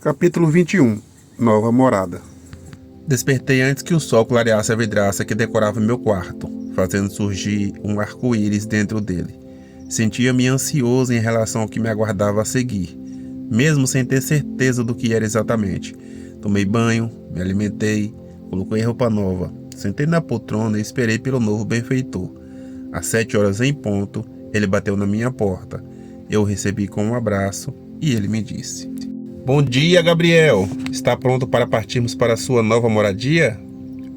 Capítulo 21. Nova morada. Despertei antes que o sol clareasse a vidraça que decorava meu quarto, fazendo surgir um arco-íris dentro dele. Sentia-me ansioso em relação ao que me aguardava a seguir, mesmo sem ter certeza do que era exatamente. Tomei banho, me alimentei, coloquei roupa nova, sentei na poltrona e esperei pelo novo benfeitor. Às 7 horas em ponto, ele bateu na minha porta. Eu o recebi com um abraço e ele me disse: "Bom dia, Gabriel! Está pronto para partirmos para a sua nova moradia?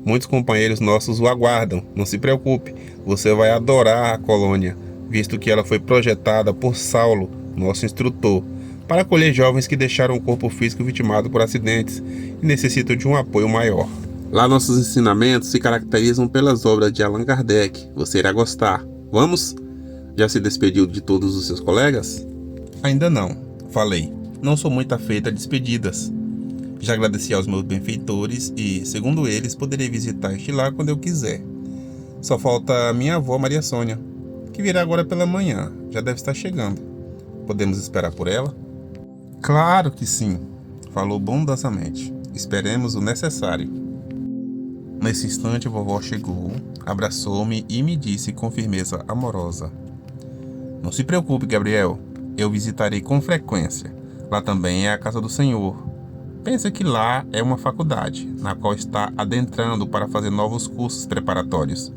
Muitos companheiros nossos o aguardam. Não se preocupe, você vai adorar a colônia, visto que ela foi projetada por Saulo, nosso instrutor, para acolher jovens que deixaram o corpo físico vitimado por acidentes e necessitam de um apoio maior. Lá nossos ensinamentos se caracterizam pelas obras de Allan Kardec. Você irá gostar. Vamos? Já se despediu de todos os seus colegas?" "Ainda não", falei. "Não sou muito afeito a despedidas. Já agradeci aos meus benfeitores e, segundo eles, poderei visitar este lar quando eu quiser. Só falta a minha avó Maria Sônia, que virá agora pela manhã. Já deve estar chegando. Podemos esperar por ela?" "Claro que sim", falou bondosamente. "Esperemos o necessário." Nesse instante, a vovó chegou, abraçou-me e me disse com firmeza amorosa: "Não se preocupe, Gabriel. Eu visitarei com frequência. Lá também é a casa do Senhor. Pensa que lá é uma faculdade, na qual está adentrando para fazer novos cursos preparatórios.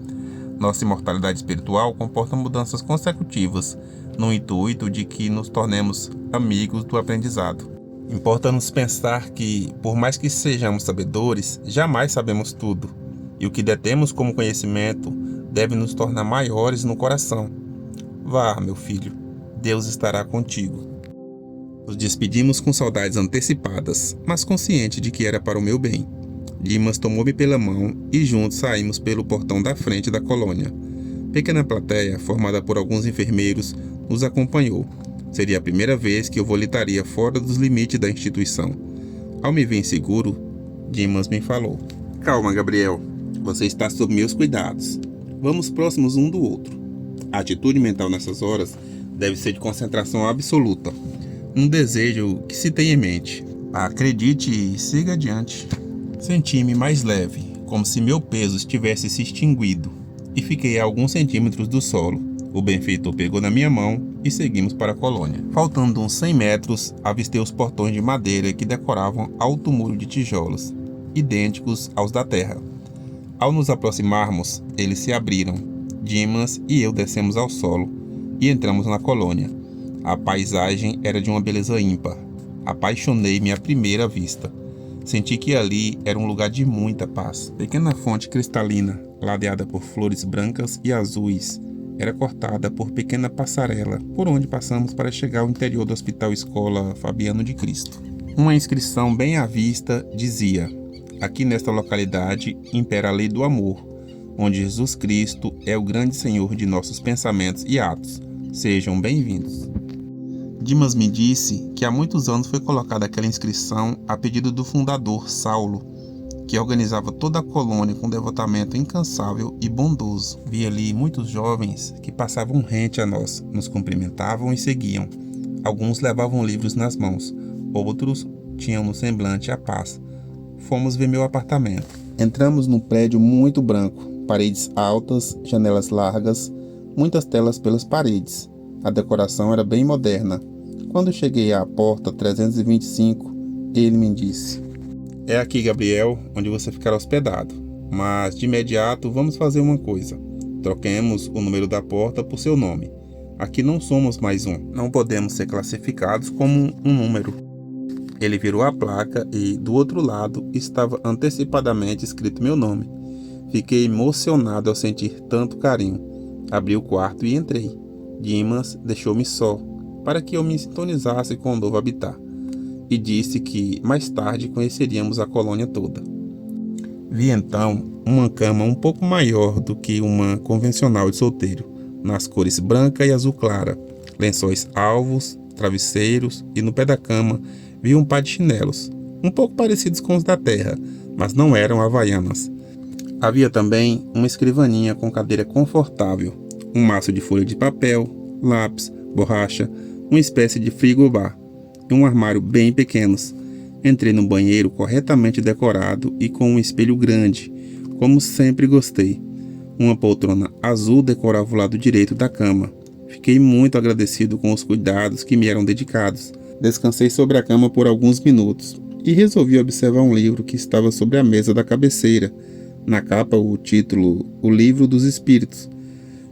Nossa imortalidade espiritual comporta mudanças consecutivas, no intuito de que nos tornemos amigos do aprendizado. Importa-nos pensar que, por mais que sejamos sabedores, jamais sabemos tudo, e o que detemos como conhecimento deve nos tornar maiores no coração. Vá, meu filho, Deus estará contigo." Nos despedimos com saudades antecipadas, mas consciente de que era para o meu bem. Dimas tomou-me pela mão e juntos saímos pelo portão da frente da colônia. Pequena plateia, formada por alguns enfermeiros, nos acompanhou. Seria a primeira vez que eu volitaria fora dos limites da instituição. Ao me ver inseguro, Dimas me falou: "Calma, Gabriel. Você está sob meus cuidados. Vamos próximos um do outro. A atitude mental nessas horas deve ser de concentração absoluta. Um desejo que se tem em mente. Acredite e siga adiante." Senti-me mais leve, como se meu peso estivesse se extinguido, e fiquei a alguns centímetros do solo. O benfeitor pegou na minha mão e seguimos para a colônia. Faltando uns 100 metros, avistei os portões de madeira que decoravam alto muro de tijolos, idênticos aos da terra. Ao nos aproximarmos, eles se abriram. Dimas e eu descemos ao solo e entramos na colônia. A paisagem era de uma beleza ímpar. Apaixonei-me à primeira vista. Senti que ali era um lugar de muita paz. Pequena fonte cristalina, ladeada por flores brancas e azuis, era cortada por pequena passarela, por onde passamos para chegar ao interior do Hospital Escola Fabiano de Cristo. Uma inscrição bem à vista dizia: "Aqui nesta localidade impera a lei do amor, onde Jesus Cristo é o grande Senhor de nossos pensamentos e atos. Sejam bem-vindos." Dimas me disse que há muitos anos foi colocada aquela inscrição a pedido do fundador, Saulo, que organizava toda a colônia com devotamento incansável e bondoso. Vi ali muitos jovens que passavam rente a nós, nos cumprimentavam e seguiam. Alguns levavam livros nas mãos, outros tinham no semblante a paz. Fomos ver meu apartamento. Entramos num prédio muito branco, paredes altas, janelas largas, muitas telas pelas paredes. A decoração era bem moderna. Quando cheguei à porta 325, ele me disse: "É aqui, Gabriel, onde você ficará hospedado. Mas, de imediato, vamos fazer uma coisa. Troquemos o número da porta por seu nome. Aqui não somos mais um. Não podemos ser classificados como um número." Ele virou a placa e, do outro lado, estava antecipadamente escrito meu nome. Fiquei emocionado ao sentir tanto carinho. Abri o quarto e entrei. Dimas deixou-me só, para que eu me sintonizasse com o novo habitat, e disse que, mais tarde, conheceríamos a colônia toda. Vi então uma cama um pouco maior do que uma convencional de solteiro, nas cores branca e azul clara, lençóis alvos, travesseiros, e no pé da cama vi um par de chinelos, um pouco parecidos com os da terra, mas não eram havaianas. Havia também uma escrivaninha com cadeira confortável, um maço de folha de papel, lápis, borracha, uma espécie de frigobar e um armário bem pequenos. Entrei no banheiro corretamente decorado e com um espelho grande, como sempre gostei. Uma poltrona azul decorava o lado direito da cama. Fiquei muito agradecido com os cuidados que me eram dedicados. Descansei sobre a cama por alguns minutos e resolvi observar um livro que estava sobre a mesa da cabeceira. Na capa, o título O Livro dos Espíritos.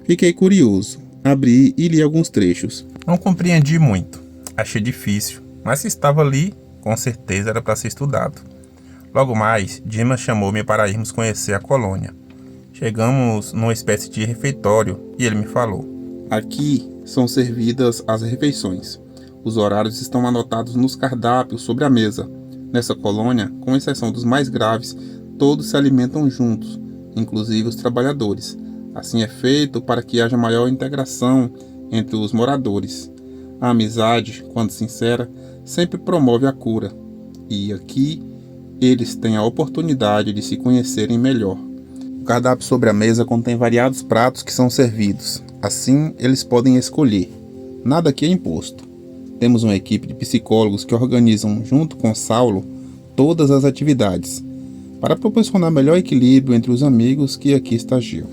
Fiquei curioso, abri e li alguns trechos. Não compreendi muito, achei difícil, mas se estava ali, com certeza era para ser estudado. Logo mais, Dimas chamou-me para irmos conhecer a colônia. Chegamos numa espécie de refeitório e ele me falou: aqui são servidas as refeições. Os horários estão anotados nos cardápios sobre a mesa. Nessa colônia, com exceção dos mais graves, todos se alimentam juntos, inclusive os trabalhadores. Assim é feito para que haja maior integração entre os moradores. A amizade, quando sincera, sempre promove a cura. E aqui, eles têm a oportunidade de se conhecerem melhor. O cardápio sobre a mesa contém variados pratos que são servidos. Assim, eles podem escolher. Nada aqui é imposto. Temos uma equipe de psicólogos que organizam, junto com Saulo, todas as atividades, para proporcionar melhor equilíbrio entre os amigos que aqui estagiam.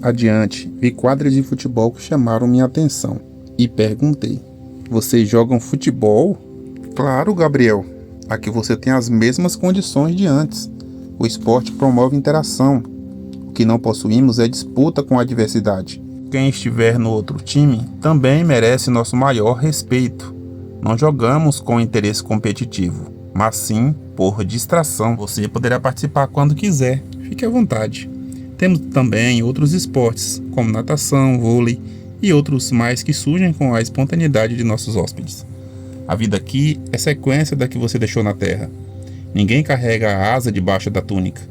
Adiante, vi quadras de futebol que chamaram minha atenção e perguntei: vocês jogam futebol? Claro, Gabriel. Aqui você tem as mesmas condições de antes. O esporte promove interação. O que não possuímos é disputa com a adversidade. Quem estiver no outro time também merece nosso maior respeito. Não jogamos com interesse competitivo, mas sim por distração. Você poderá participar quando quiser, fique à vontade. Temos também outros esportes, como natação, vôlei e outros mais que surgem com a espontaneidade de nossos hóspedes. A vida aqui é sequência da que você deixou na terra. Ninguém carrega a asa debaixo da túnica.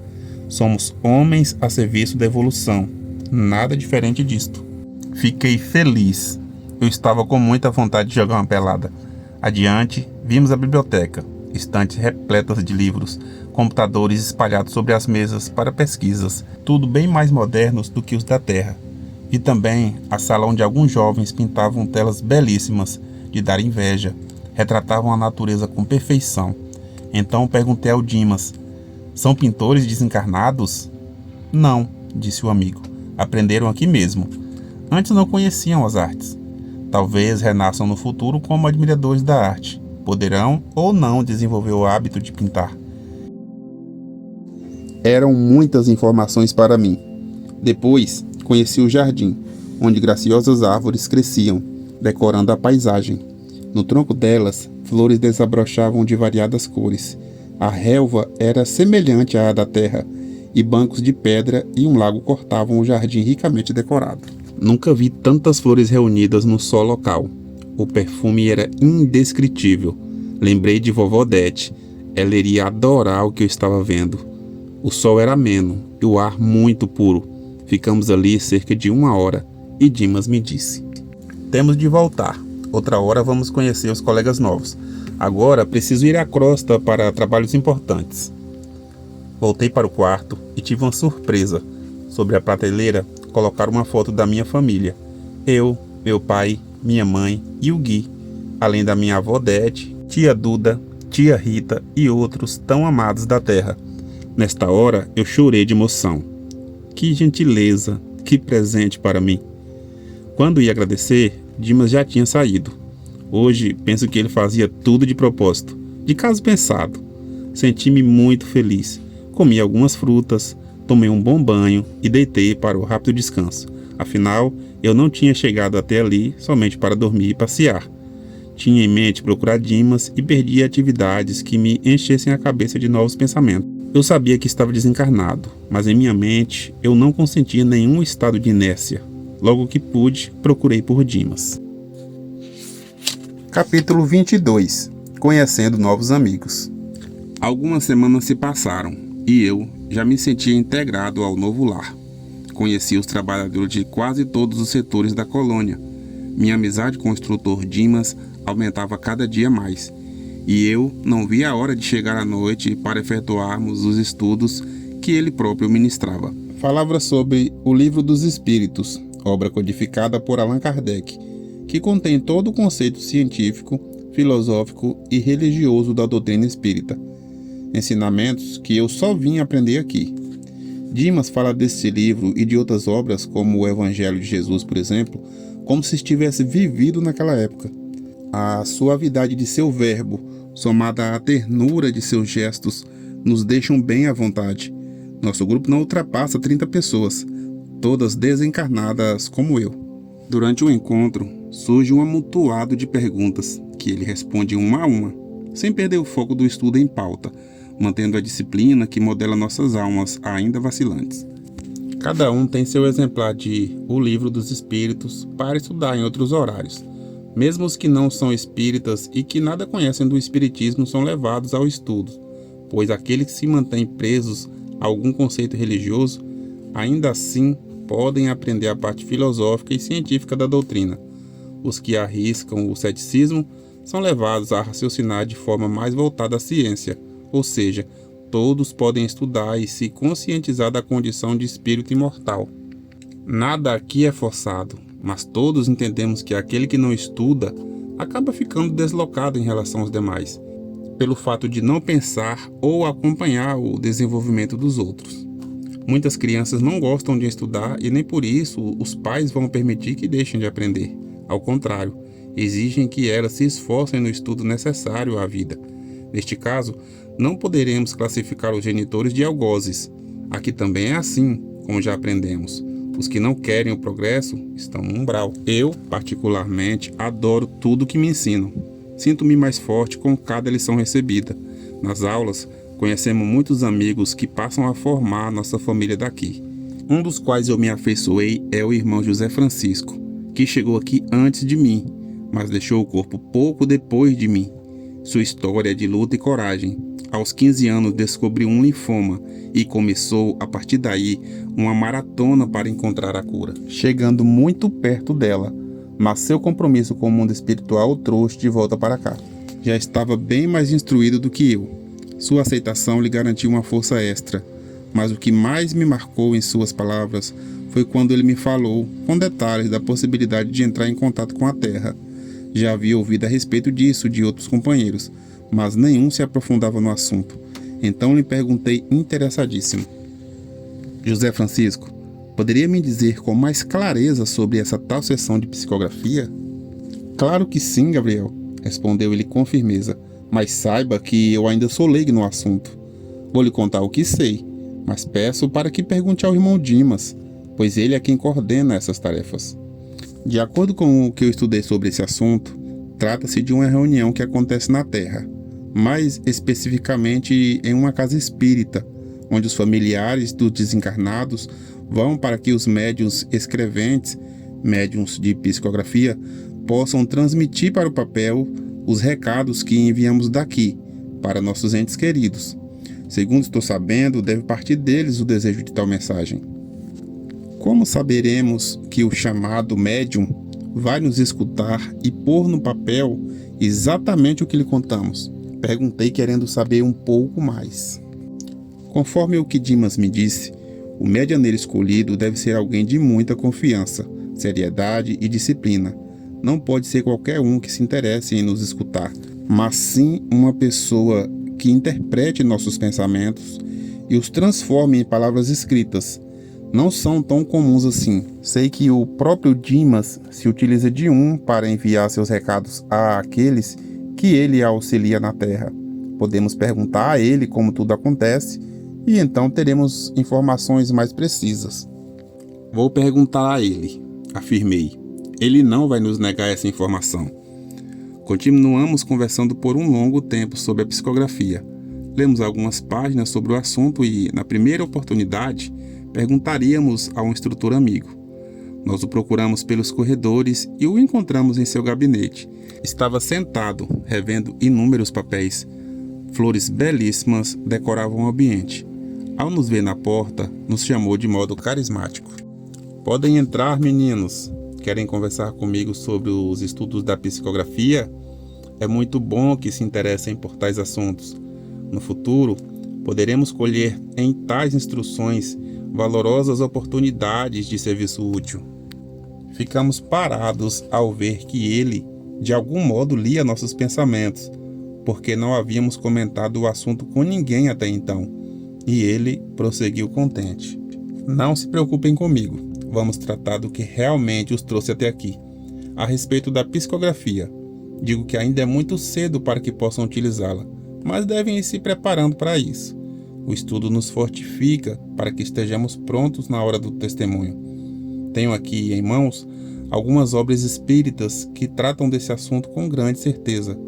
Somos homens a serviço da evolução. Nada diferente disto. Fiquei feliz. Eu estava com muita vontade de jogar uma pelada. Adiante, vimos a biblioteca, estantes repletas de livros, computadores espalhados sobre as mesas para pesquisas, tudo bem mais modernos do que os da Terra. E também a sala onde alguns jovens pintavam telas belíssimas, de dar inveja, retratavam a natureza com perfeição. Então perguntei ao Dimas: são pintores desencarnados? Não, disse o amigo, aprenderam aqui mesmo. Antes não conheciam as artes. Talvez renasçam no futuro como admiradores da arte. Poderão ou não desenvolver o hábito de pintar. Eram muitas informações para mim. Depois, conheci o jardim, onde graciosas árvores cresciam, decorando a paisagem. No tronco delas, flores desabrochavam de variadas cores. A relva era semelhante à da terra, e bancos de pedra e um lago cortavam o jardim ricamente decorado. Nunca vi tantas flores reunidas num só local. O perfume era indescritível. Lembrei de vovó Odete. Ela iria adorar o que eu estava vendo. O sol era ameno e o ar muito puro. Ficamos ali cerca de 1 hora e Dimas me disse: temos de voltar. Outra hora vamos conhecer os colegas novos. Agora preciso ir à crosta para trabalhos importantes. Voltei para o quarto e tive uma surpresa. Sobre a prateleira colocaram uma foto da minha família. Eu, meu pai, minha mãe e o Gui, além da minha avó Odete, tia Duda, tia Rita e outros tão amados da terra. Nesta hora eu chorei de emoção. Que gentileza, que presente para mim. Quando ia agradecer, Dimas já tinha saído. Hoje penso que ele fazia tudo de propósito, de caso pensado. Senti-me muito feliz. Comi algumas frutas, tomei um bom banho e deitei para o rápido descanso. Afinal, eu não tinha chegado até ali somente para dormir e passear. Tinha em mente procurar Dimas e perdi atividades que me enchessem a cabeça de novos pensamentos. Eu sabia que estava desencarnado, mas em minha mente eu não consentia nenhum estado de inércia. Logo que pude, procurei por Dimas. Capítulo 22. Conhecendo novos amigos. Algumas semanas se passaram e eu já me sentia integrado ao novo lar. Conheci os trabalhadores de quase todos os setores da colônia. Minha amizade com o instrutor Dimas aumentava cada dia mais, e eu não via a hora de chegar à noite para efetuarmos os estudos que ele próprio ministrava. Falava sobre o Livro dos Espíritos, obra codificada por Allan Kardec, que contém todo o conceito científico, filosófico e religioso da doutrina espírita. ensinamentos que eu só vim aprender aqui. Dimas fala desse livro e de outras obras, como o Evangelho de Jesus, por exemplo, como se estivesse vivido naquela época. A suavidade de seu verbo, somada à ternura de seus gestos, nos deixam bem à vontade. Nosso grupo não ultrapassa 30 pessoas, todas desencarnadas como eu. Durante o encontro, surge um amontoado de perguntas, que ele responde uma a uma, sem perder o foco do estudo em pauta, mantendo a disciplina que modela nossas almas ainda vacilantes. Cada um tem seu exemplar de O Livro dos Espíritos para estudar em outros horários. Mesmo os que não são espíritas e que nada conhecem do espiritismo são levados ao estudo, pois aqueles que se mantêm presos a algum conceito religioso, ainda assim podem aprender a parte filosófica e científica da doutrina. Os que arriscam o ceticismo são levados a raciocinar de forma mais voltada à ciência, ou seja, todos podem estudar e se conscientizar da condição de espírito imortal. Nada aqui é forçado, mas todos entendemos que aquele que não estuda acaba ficando deslocado em relação aos demais, pelo fato de não pensar ou acompanhar o desenvolvimento dos outros. Muitas crianças não gostam de estudar e nem por isso os pais vão permitir que deixem de aprender. Ao contrário, exigem que elas se esforcem no estudo necessário à vida. Neste caso, não poderemos classificar os genitores de algozes. Aqui também é assim, como já aprendemos. Os que não querem o progresso estão no umbral. Eu, particularmente, adoro tudo que me ensinam. Sinto-me mais forte com cada lição recebida. Nas aulas, conhecemos muitos amigos que passam a formar nossa família daqui. Um dos quais eu me afeiçoei é o irmão José Francisco, que chegou aqui antes de mim, mas deixou o corpo pouco depois de mim. Sua história é de luta e coragem. Aos 15 anos descobriu um linfoma e começou, a partir daí, uma maratona para encontrar a cura, chegando muito perto dela, mas seu compromisso com o mundo espiritual o trouxe de volta para cá. Já estava bem mais instruído do que eu. Sua aceitação lhe garantiu uma força extra, mas o que mais me marcou em suas palavras foi quando ele me falou, com detalhes, da possibilidade de entrar em contato com a Terra. Já havia ouvido a respeito disso de outros companheiros, mas nenhum se aprofundava no assunto. Então lhe perguntei interessadíssimo: José Francisco, poderia me dizer com mais clareza sobre essa tal sessão de psicografia? Claro que sim, Gabriel, respondeu ele com firmeza, mas saiba que eu ainda sou leigo no assunto. Vou lhe contar o que sei, mas peço para que pergunte ao irmão Dimas, pois ele é quem coordena essas tarefas. De acordo com o que eu estudei sobre esse assunto, trata-se de uma reunião que acontece na Terra, mais especificamente em uma casa espírita, onde os familiares dos desencarnados vão para que os médiuns escreventes, médiuns de psicografia, possam transmitir para o papel os recados que enviamos daqui, para nossos entes queridos. Segundo estou sabendo, deve partir deles o desejo de tal mensagem. Como saberemos que o chamado médium vai nos escutar e pôr no papel exatamente o que lhe contamos? Perguntei, querendo saber um pouco mais. Conforme o que Dimas me disse, o medianeiro escolhido deve ser alguém de muita confiança, seriedade e disciplina. Não pode ser qualquer um que se interesse em nos escutar, mas sim uma pessoa que interprete nossos pensamentos e os transforme em palavras escritas. Não são tão comuns assim. Sei que o próprio Dimas se utiliza de um para enviar seus recados àqueles que ele auxilia na Terra. Podemos perguntar a ele como tudo acontece e então teremos informações mais precisas. Vou perguntar a ele, afirmei. Ele não vai nos negar essa informação. Continuamos conversando por um longo tempo sobre a psicografia. Lemos algumas páginas sobre o assunto e, na primeira oportunidade, perguntaríamos ao instrutor amigo. Nós o procuramos pelos corredores e o encontramos em seu gabinete. Estava sentado, revendo inúmeros papéis. Flores belíssimas decoravam o ambiente. Ao nos ver na porta, nos chamou de modo carismático. Podem entrar, meninos. Querem conversar comigo sobre os estudos da psicografia? É muito bom que se interessem por tais assuntos. No futuro, poderemos colher em tais instruções valorosas oportunidades de serviço útil. Ficamos parados ao ver que ele, de algum modo, lia nossos pensamentos. porque não havíamos comentado o assunto com ninguém até então. E ele prosseguiu contente. Não se preocupem comigo, vamos tratar do que realmente os trouxe até aqui. A respeito da psicografia, digo que ainda é muito cedo para que possam utilizá-la, mas devem ir se preparando para isso. O estudo nos fortifica para que estejamos prontos na hora do testemunho. Tenho aqui em mãos algumas obras espíritas que tratam desse assunto com grande certeza.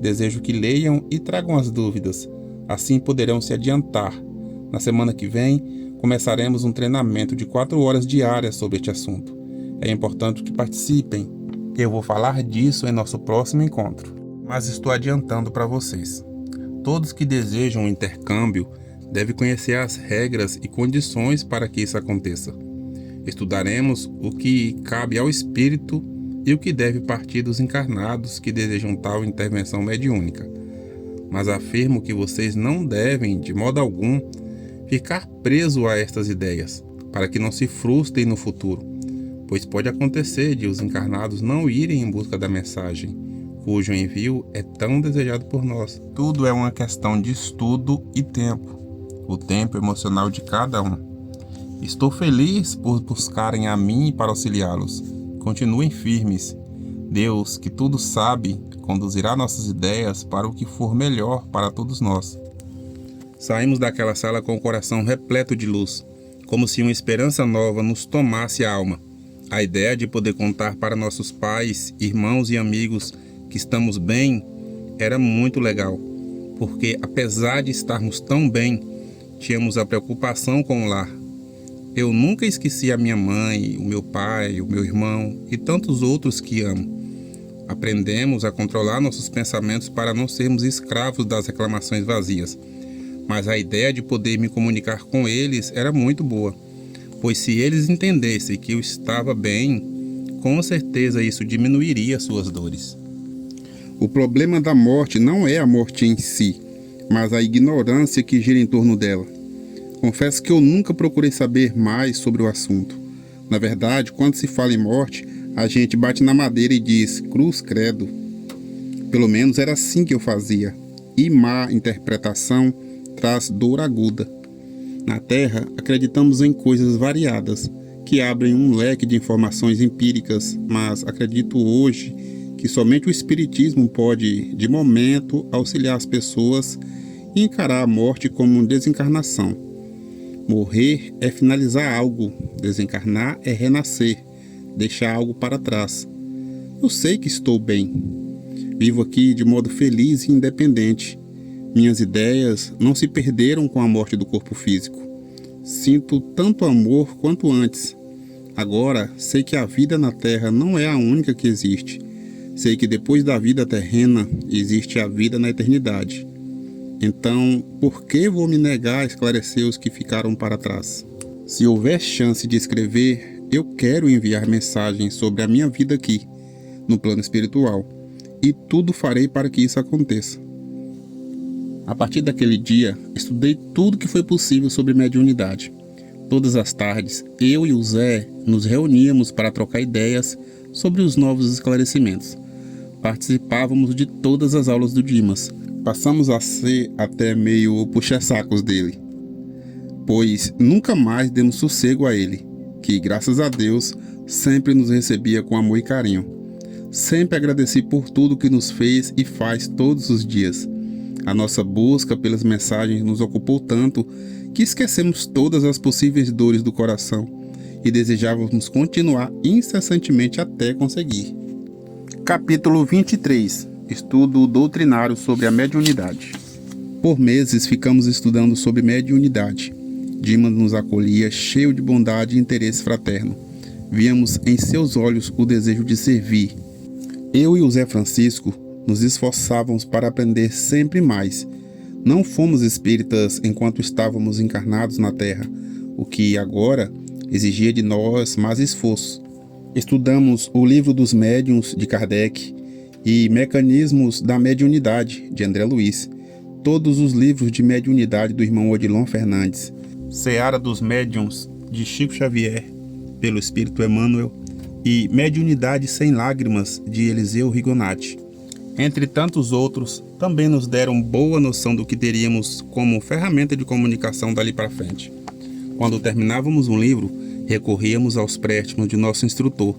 Desejo que leiam e tragam as dúvidas, assim poderão se adiantar. Na semana que vem, começaremos um treinamento de 4 horas diárias sobre este assunto. É importante que participem. Eu vou falar disso em nosso próximo encontro, mas estou adiantando para vocês. Todos que desejam um intercâmbio devem conhecer as regras e condições para que isso aconteça. Estudaremos o que cabe ao espírito e o que deve partir dos encarnados que desejam tal intervenção mediúnica. Mas afirmo que vocês não devem, de modo algum, ficar presos a estas ideias, para que não se frustrem no futuro, pois pode acontecer de os encarnados não irem em busca da mensagem, cujo envio é tão desejado por nós. Tudo é uma questão de estudo e tempo, o tempo emocional de cada um. Estou feliz por buscarem a mim para auxiliá-los. Continuem firmes. Deus, que tudo sabe, conduzirá nossas ideias para o que for melhor para todos nós. Saímos daquela sala com o coração repleto de luz, como se uma esperança nova nos tomasse a alma. A ideia de poder contar para nossos pais, irmãos e amigos que estamos bem era muito legal, porque apesar de estarmos tão bem, tínhamos a preocupação com o lar. Eu nunca esqueci a minha mãe, o meu pai, o meu irmão e tantos outros que amo. Aprendemos a controlar nossos pensamentos para não sermos escravos das reclamações vazias. Mas a ideia de poder me comunicar com eles era muito boa, pois se eles entendessem que eu estava bem, com certeza isso diminuiria suas dores. O problema da morte não é a morte em si, mas a ignorância que gira em torno dela. Confesso que eu nunca procurei saber mais sobre o assunto. Na verdade, quando se fala em morte, a gente bate na madeira e diz cruz credo. Pelo menos era assim que eu fazia. E má interpretação traz dor aguda. Na Terra, acreditamos em coisas variadas, que abrem um leque de informações empíricas, mas acredito hoje que somente o Espiritismo pode, de momento, auxiliar as pessoas e encarar a morte como uma desencarnação. Morrer é finalizar algo, desencarnar é renascer, deixar algo para trás. Eu sei que estou bem. Vivo aqui de modo feliz e independente. Minhas ideias não se perderam com a morte do corpo físico. Sinto tanto amor quanto antes. Agora, sei que a vida na Terra não é a única que existe. Sei que depois da vida terrena, existe a vida na eternidade. Então, por que vou me negar a esclarecer os que ficaram para trás? Se houver chance de escrever, eu quero enviar mensagens sobre a minha vida aqui, no plano espiritual, e tudo farei para que isso aconteça. A partir daquele dia, estudei tudo que foi possível sobre mediunidade. Todas as tardes, eu e o Zé nos reuníamos para trocar ideias sobre os novos esclarecimentos. Participávamos de todas as aulas do Dimas. Passamos a ser até meio puxa-sacos dele, pois nunca mais demos sossego a ele, que, graças a Deus, sempre nos recebia com amor e carinho. Sempre agradeci por tudo que nos fez e faz todos os dias. A nossa busca pelas mensagens nos ocupou tanto que esquecemos todas as possíveis dores do coração e desejávamos continuar incessantemente até conseguir. Capítulo 23. Estudo doutrinário sobre a mediunidade. Por meses ficamos estudando sobre mediunidade. Dimas nos acolhia cheio de bondade e interesse fraterno. Víamos em seus olhos o desejo de servir. Eu e o Zé Francisco nos esforçávamos para aprender sempre mais. Não fomos espíritas enquanto estávamos encarnados na Terra, o que agora exigia de nós mais esforço. Estudamos o Livro dos Médiuns, de Kardec, e Mecanismos da Mediunidade, de André Luiz, todos os livros de mediunidade do irmão Odilon Fernandes, Seara dos Médiuns, de Chico Xavier, pelo Espírito Emmanuel, e Mediunidade Sem Lágrimas, de Eliseu Rigonati. entre tantos outros, também nos deram boa noção do que teríamos como ferramenta de comunicação dali para frente. Quando terminávamos um livro, recorríamos aos préstimos de nosso instrutor,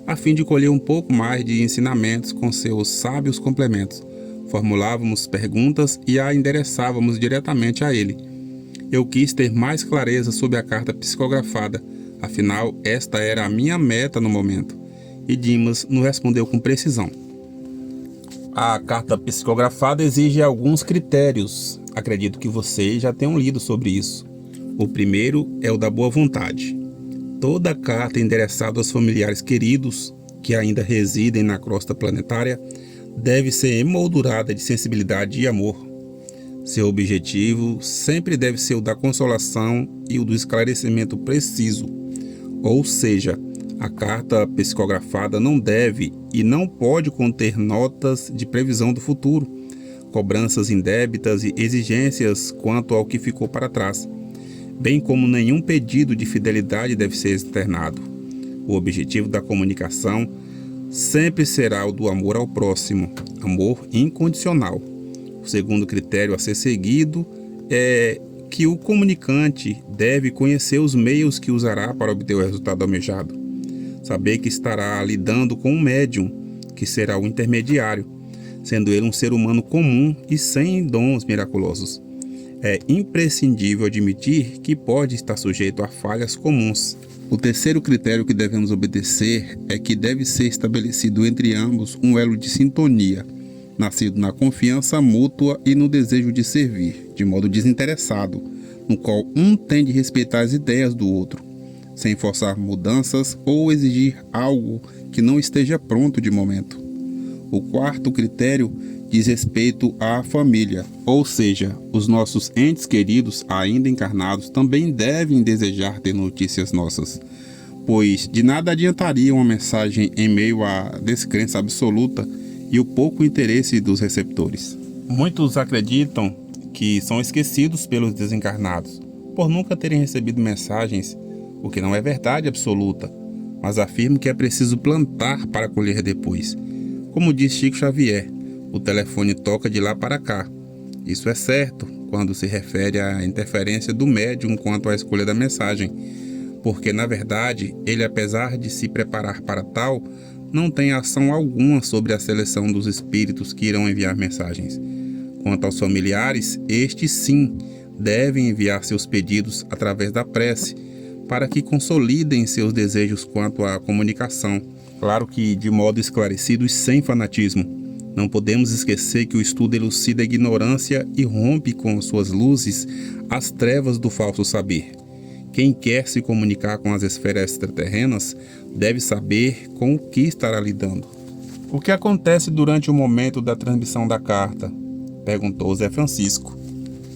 a fim de colher um pouco mais de ensinamentos com seus sábios complementos. Formulávamos perguntas e a endereçávamos diretamente a ele. Eu quis ter mais clareza sobre a carta psicografada, afinal, esta era a minha meta no momento. E Dimas nos respondeu com precisão. A carta psicografada exige alguns critérios. Acredito que vocês já tenham lido sobre isso. O primeiro é o da boa vontade. Toda carta endereçada aos familiares queridos que ainda residem na crosta planetária deve ser emoldurada de sensibilidade e amor. Seu objetivo sempre deve ser o da consolação e o do esclarecimento preciso. Ou seja, a carta psicografada não deve e não pode conter notas de previsão do futuro, cobranças indébitas e exigências quanto ao que ficou para trás, bem como nenhum pedido de fidelidade deve ser externado. O objetivo da comunicação sempre será o do amor ao próximo, amor incondicional. O segundo critério a ser seguido é que o comunicante deve conhecer os meios que usará para obter o resultado almejado. Saber que estará lidando com um médium, que será o intermediário, sendo ele um ser humano comum e sem dons miraculosos. É imprescindível admitir que pode estar sujeito a falhas comuns. O terceiro critério que devemos obedecer é que deve ser estabelecido entre ambos um elo de sintonia, nascido na confiança mútua e no desejo de servir, de modo desinteressado, no qual um tem de respeitar as ideias do outro, sem forçar mudanças ou exigir algo que não esteja pronto de momento. O quarto critério diz respeito à família, ou seja, os nossos entes queridos ainda encarnados também devem desejar ter notícias nossas, pois de nada adiantaria uma mensagem em meio à descrença absoluta e o pouco interesse dos receptores. Muitos acreditam que são esquecidos pelos desencarnados, por nunca terem recebido mensagens, o que não é verdade absoluta, mas afirmo que é preciso plantar para colher depois. Como diz Chico Xavier, o telefone toca de lá para cá. Isso é certo quando se refere à interferência do médium quanto à escolha da mensagem, porque, na verdade, ele, apesar de se preparar para tal, não tem ação alguma sobre a seleção dos espíritos que irão enviar mensagens. Quanto aos familiares, estes sim devem enviar seus pedidos através da prece, para que consolidem seus desejos quanto à comunicação, claro que de modo esclarecido e sem fanatismo. Não podemos esquecer que o estudo elucida a ignorância e rompe com suas luzes as trevas do falso saber. Quem quer se comunicar com as esferas extraterrenas deve saber com o que estará lidando. O que acontece durante o momento da transmissão da carta? Perguntou Zé Francisco.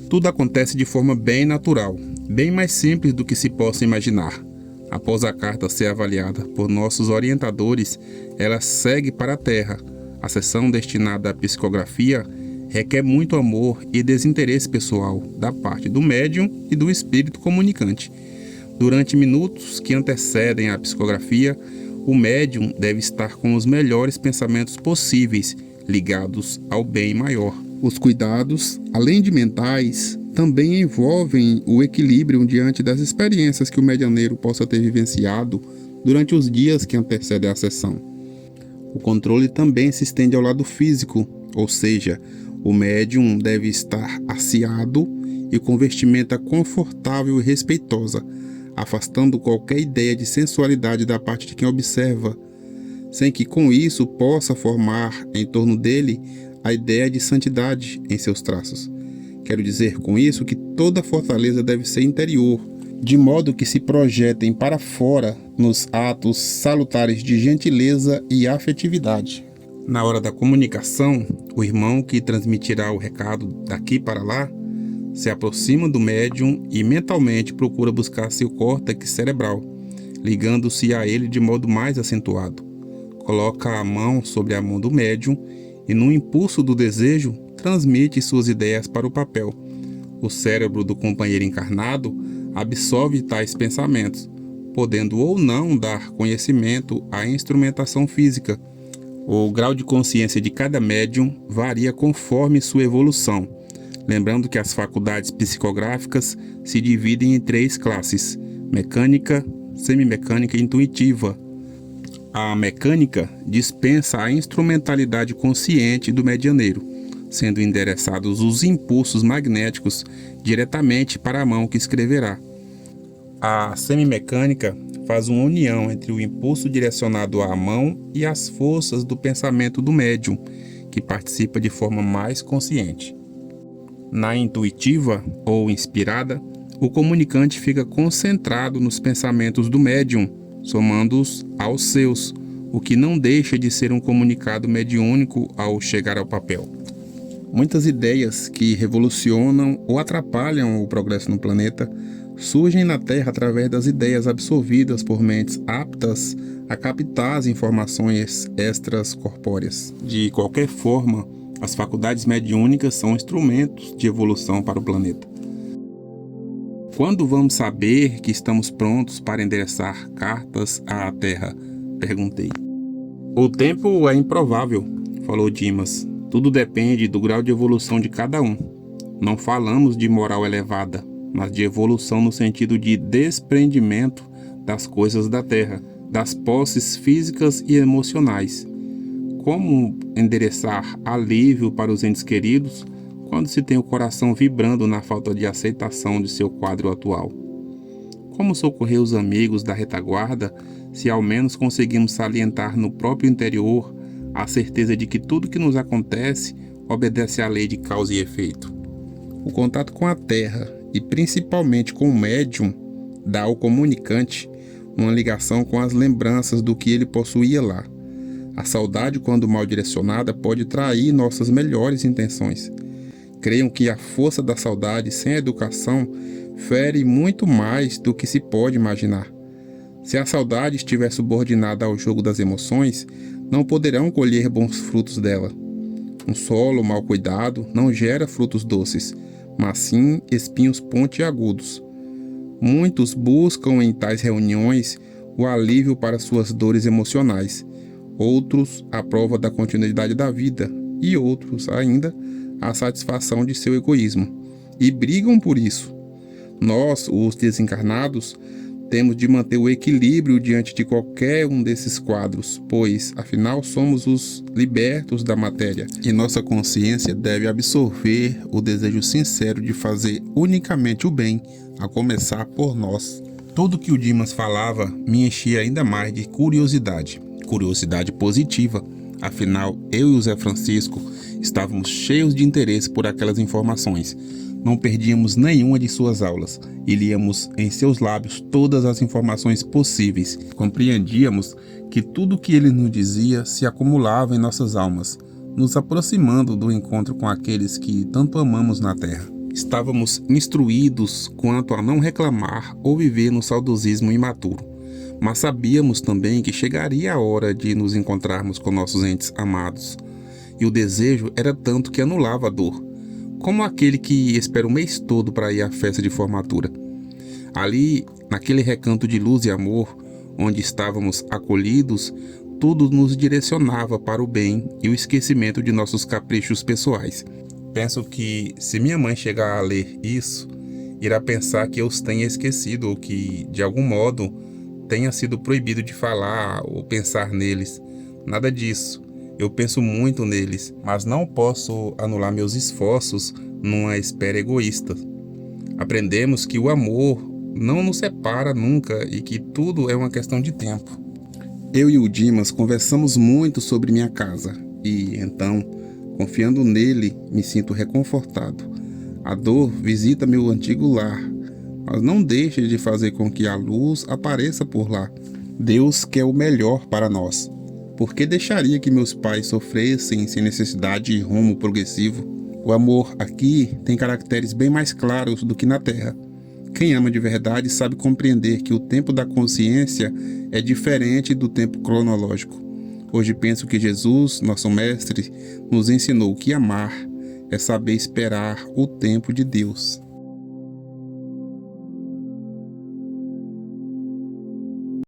Tudo acontece de forma bem natural, bem mais simples do que se possa imaginar. Após a carta ser avaliada por nossos orientadores, ela segue para a Terra. A sessão destinada à psicografia requer muito amor e desinteresse pessoal da parte do médium e do espírito comunicante. Durante minutos que antecedem a psicografia, o médium deve estar com os melhores pensamentos possíveis, ligados ao bem maior. Os cuidados, além de mentais, também envolvem o equilíbrio diante das experiências que o medianeiro possa ter vivenciado durante os dias que antecedem a sessão. O controle também se estende ao lado físico, ou seja, o médium deve estar asseado e com vestimenta confortável e respeitosa, afastando qualquer ideia de sensualidade da parte de quem observa, sem que com isso possa formar em torno dele a ideia de santidade em seus traços. Quero dizer com isso que toda fortaleza deve ser interior, de modo que se projetem para fora nos atos salutares de gentileza e afetividade. Na hora da comunicação, o irmão que transmitirá o recado daqui para lá se aproxima do médium e mentalmente procura buscar seu córtex cerebral, ligando-se a ele de modo mais acentuado. Coloca a mão sobre a mão do médium e, no impulso do desejo, transmite suas ideias para o papel. O cérebro do companheiro encarnado absorve tais pensamentos, podendo ou não dar conhecimento à instrumentação física, O grau de consciência de cada médium varia conforme sua evolução, lembrando que as faculdades psicográficas se dividem em 3 classes: mecânica, semimecânica e intuitiva. A mecânica dispensa a instrumentalidade consciente do medianeiro, sendo endereçados os impulsos magnéticos diretamente para a mão que escreverá. A semimecânica faz uma união entre o impulso direcionado à mão e as forças do pensamento do médium, que participa de forma mais consciente. Na intuitiva ou inspirada, o comunicante fica concentrado nos pensamentos do médium, somando-os aos seus, o que não deixa de ser um comunicado mediúnico ao chegar ao papel. Muitas ideias que revolucionam ou atrapalham o progresso no planeta surgem na Terra através das ideias absorvidas por mentes aptas a captar as informações extracorpóreas. De qualquer forma, as faculdades mediúnicas são instrumentos de evolução para o planeta. Quando vamos saber que estamos prontos para endereçar cartas à Terra? Perguntei. O tempo é improvável, falou Dimas. Tudo depende do grau de evolução de cada um. Não falamos de moral elevada, mas de evolução no sentido de desprendimento das coisas da Terra, das posses físicas e emocionais. Como endereçar alívio para os entes queridos quando se tem o coração vibrando na falta de aceitação de seu quadro atual? Como socorrer os amigos da retaguarda se ao menos conseguimos salientar no próprio interior a certeza de que tudo que nos acontece obedece à lei de causa e efeito? O contato com a Terra e principalmente com o médium dá ao comunicante uma ligação com as lembranças do que ele possuía lá. A saudade, quando mal direcionada, pode trair nossas melhores intenções. Creiam que a força da saudade sem educação fere muito mais do que se pode imaginar. Se a saudade estiver subordinada ao jogo das emoções, não poderão colher bons frutos dela. Um solo mal cuidado não gera frutos doces, mas sim espinhos pontiagudos. Muitos buscam em tais reuniões o alívio para suas dores emocionais, outros a prova da continuidade da vida e outros ainda a satisfação de seu egoísmo, e brigam por isso. Nós, os desencarnados, temos de manter o equilíbrio diante de qualquer um desses quadros, pois, afinal, somos os libertos da matéria, e nossa consciência deve absorver o desejo sincero de fazer unicamente o bem, a começar por nós. Tudo que o Dimas falava me enchia ainda mais de curiosidade positiva. Afinal, eu e o Zé Francisco estávamos cheios de interesse por aquelas informações. Não perdíamos nenhuma de suas aulas e líamos em seus lábios todas as informações possíveis. Compreendíamos que tudo o que ele nos dizia se acumulava em nossas almas, nos aproximando do encontro com aqueles que tanto amamos na Terra. Estávamos instruídos quanto a não reclamar ou viver no saudosismo imaturo, mas sabíamos também que chegaria a hora de nos encontrarmos com nossos entes amados, e o desejo era tanto que anulava a dor, como aquele que espera o mês todo para ir à festa de formatura. Ali, naquele recanto de luz e amor, onde estávamos acolhidos, tudo nos direcionava para o bem e o esquecimento de nossos caprichos pessoais. Penso que, se minha mãe chegar a ler isso, irá pensar que eu os tenha esquecido ou que, de algum modo, tenha sido proibido de falar ou pensar neles. Nada disso. Eu penso muito neles, mas não posso anular meus esforços numa espera egoísta. Aprendemos que o amor não nos separa nunca e que tudo é uma questão de tempo. Eu e o Dimas conversamos muito sobre minha casa e, então, confiando nele, me sinto reconfortado. A dor visita meu antigo lar, mas não deixa de fazer com que a luz apareça por lá. Deus quer o melhor para nós. Por que deixaria que meus pais sofressem sem necessidade de rumo progressivo? O amor aqui tem caracteres bem mais claros do que na Terra. Quem ama de verdade sabe compreender que o tempo da consciência é diferente do tempo cronológico. Hoje penso que Jesus, nosso mestre, nos ensinou que amar é saber esperar o tempo de Deus.